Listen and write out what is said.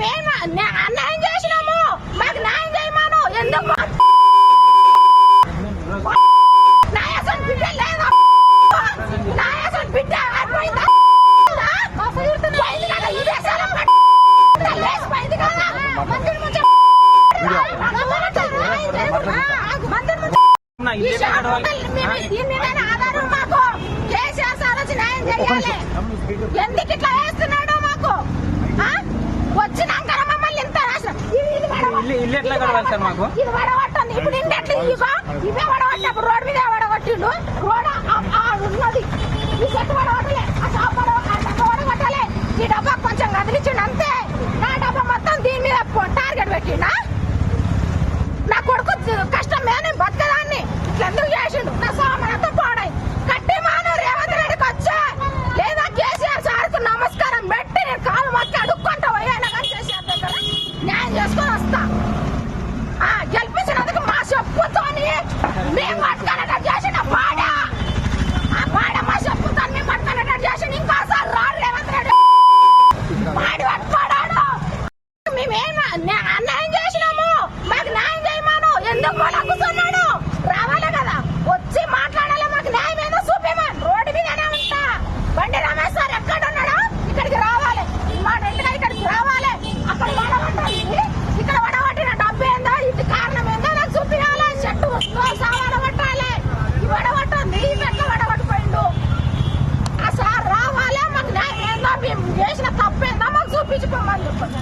మేమేం అన్యాయం చేసినాము, మాకు న్యాయం చేయమను. ఎందుకు నాయసన్ బిడ్డ లేదా? నాయసన్ బిడ్డ పోయిందా? ఆధారం మాకు కేసీఆర్ సార్ వచ్చి న్యాయం చేయాలి. ఎందుకు ఇట్లా వేస్తున్నాడు మాకు? వచ్చినాక మమ్మల్ని ఇంత ఇల్లు ఎట్లా కడవాలి సార్? మాకు ఇది వడగొట్టండి. ఇప్పుడు ఇంటి ఎట్లా ఇవే వడగొట్టి అప్పుడు రోడ్డు మీద వడగొట్టిండు. రోడ్ ఉన్నది ఈ చెట్టు వడగొట్టలే, ఆ షాప్ వడగొట్టాలి. ఈ డబ్బా కొంచెం కదిలించిండు అంతే. నా డబ్బా మొత్తం దీని మీద టార్గెట్ పెట్టిండా? నా కొడుకు కష్టం మీద నేను బతకదాన్ని ఇట్లా ఎందుకు చేసిండు? నా సామానంతా పాడై కట్టి మాను రేవంత్ రెడ్డికి వచ్చా లేదా కేసీఆర్ సార్కు నమస్కారం పెట్టి నేను కాలు మొక్కి అడుక్కుంటా పోయాను. కానీ కేసీఆర్ దగ్గర న్యాయం చేసుకొని వస్తా. గెలిపించినందుకు మా చెప్పుతోని మేము పట్టుకునేటట్టు చేసిన పాడ మా చెప్పుతో మేము పట్టుకునేటట్టు చేసిన ఇంకోసారి రాడు రేవంత్ రెడ్డి పాడి పట్టుకోడాడు. మేమేం అన్యాయం చేసినాము, మాకు న్యాయం చేయమను. ఎందుకు కూర్చున్నాడు? రావాలి కదా, వచ్చి మాట్లాడాలి. మాకు న్యాయం ఏదో చూపేమని. రోడ్డు మీదనే ఉంటా. బండి రమేష్ సార్ ఎక్కడ ఉన్నాడో ఇక్కడికి రావాలి. మా ఇంటిగా ఇక్కడికి రావాలి. అక్కడ వడగొట్టాలి, ఇక్కడ వడగొట్టిన డబ్బు ఏందో, ఇది కారణం ఏందో నాకు చూపించాలి. చెట్టు సామాన పట్టాలి. ఈ వడగొట్టింది ఎట్లా వడగొట్టిపోయిండు? ఆ సార్ రావాలి. మాకు న్యాయం ఏందో, మేము చేసిన తప్పేందో మాకు చూపించుకోమని చెప్పండి.